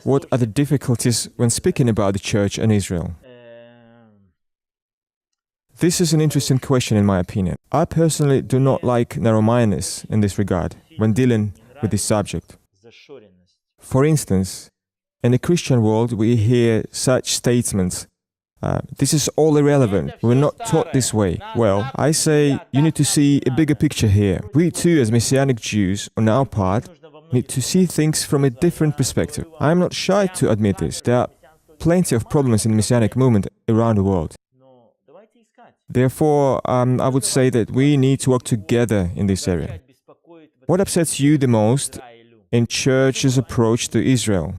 What are the difficulties when speaking about the church and Israel? This is an interesting question in my opinion. I personally do not like narrow-mindedness in this regard when dealing with this subject. For instance, in the Christian world we hear such statements, this is all irrelevant, we're not taught this way. Well, I say you need to see a bigger picture here. We too, as Messianic Jews, on our part, need to see things from a different perspective. I am not shy to admit this. There are plenty of problems in the Messianic movement around the world. Therefore, I would say that we need to work together in this area. What upsets you the most in church's approach to Israel?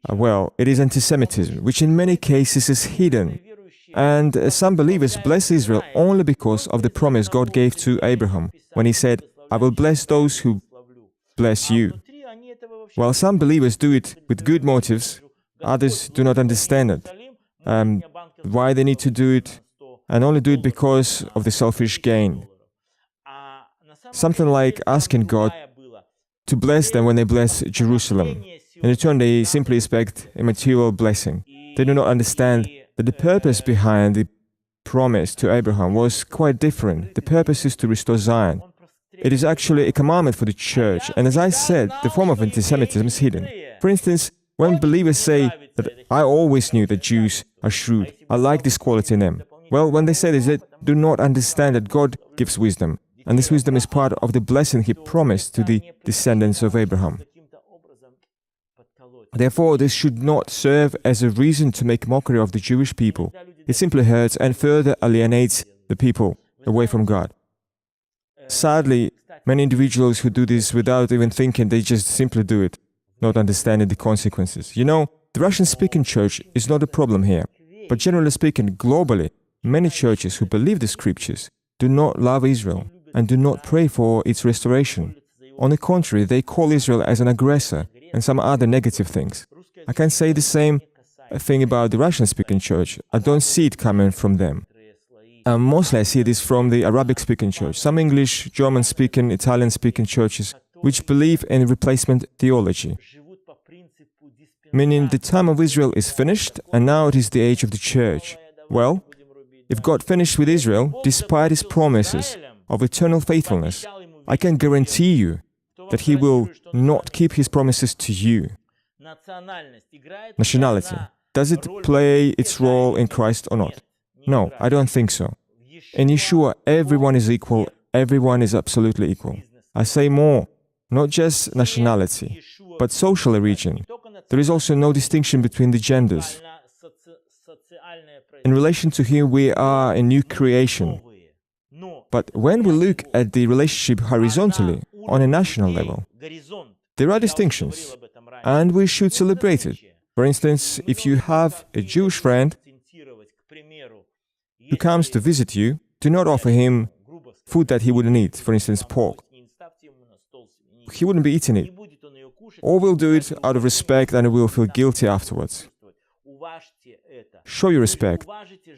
Well, it is anti-Semitism, which in many cases is hidden. And some believers bless Israel only because of the promise God gave to Abraham, when he said, I will bless those who bless you. While some believers do it with good motives, others do not understand it, why they need to do it, and only do it because of the selfish gain. Something like asking God to bless them when they bless Jerusalem. In return, they simply expect a material blessing. They do not understand that the purpose behind the promise to Abraham was quite different. The purpose is to restore Zion. It is actually a commandment for the church, and as I said, the form of anti-Semitism is hidden. For instance, when believers say that I always knew that Jews are shrewd, I like this quality in them. Well, when they say this, they do not understand that God gives wisdom, and this wisdom is part of the blessing He promised to the descendants of Abraham. Therefore, this should not serve as a reason to make mockery of the Jewish people. It simply hurts and further alienates the people away from God. Sadly, many individuals who do this without even thinking, they just simply do it, not understanding the consequences. You know, the Russian-speaking church is not a problem here, but generally speaking, globally, many churches who believe the scriptures do not love Israel and do not pray for its restoration. On the contrary, they call Israel as an aggressor and some other negative things. I can say the same thing about the Russian-speaking church. I don't see it coming from them. Mostly I see this from the Arabic-speaking church, some English, German-speaking, Italian-speaking churches, which believe in replacement theology, meaning the time of Israel is finished and now it is the age of the church. Well, if God finished with Israel, despite His promises of eternal faithfulness, I can guarantee you that He will not keep His promises to you. Nationality. Does it play its role in Christ or not? No, I don't think so. In Yeshua, everyone is equal, everyone is absolutely equal. I say more, not just nationality, but social origin. There is also no distinction between the genders. In relation to Him, we are a new creation. But when we look at the relationship horizontally, on a national level, there are distinctions, and we should celebrate it. For instance, if you have a Jewish friend who comes to visit you, do not offer him food that he wouldn't eat, for instance, pork. He wouldn't be eating it. Or will do it out of respect and will feel guilty afterwards. Show your respect.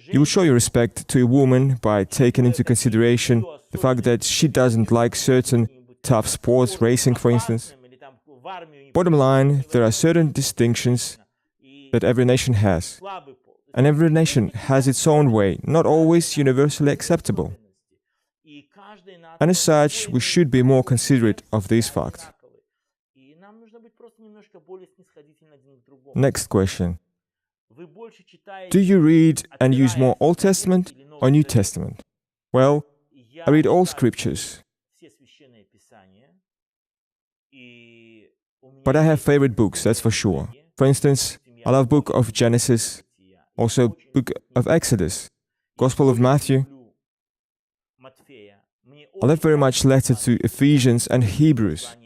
You will show your respect to a woman by taking into consideration the fact that she doesn't like certain tough sports, racing, for instance. Bottom line, there are certain distinctions that every nation has. And every nation has its own way, not always universally acceptable. And as such, we should be more considerate of this fact. Next question. Do you read and use more Old Testament or New Testament? Well, I read all scriptures. But I have favorite books, that's for sure. For instance, I love book of Genesis, also book of Exodus, Gospel of Matthew. I love very much letter to Ephesians and Hebrews.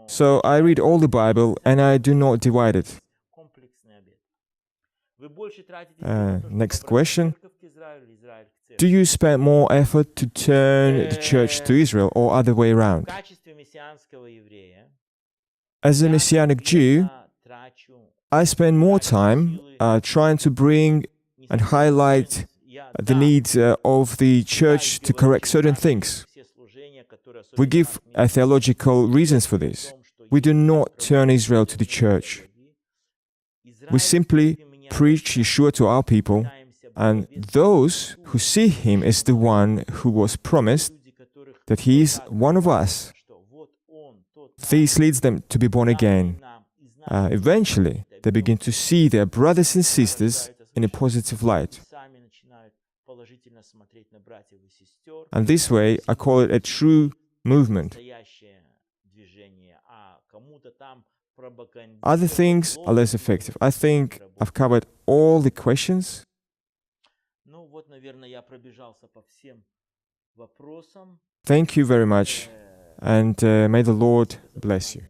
So I read all the Bible and I do not divide it. Next question. Do you spend more effort to turn the church to Israel or other way around? As a Messianic Jew, I spend more time trying to bring and highlight the need of the church to correct certain things. We give theological reasons for this. we do not turn Israel to the church. We simply preach Yeshua to our people, and those who see him as the one who was promised, that he is one of us, this leads them to be born again. Eventually, they begin to see their brothers and sisters in a positive light. And this way, I call it a true movement. Other things are less effective. I think I've covered all the questions. Thank you very much, and may the Lord bless you.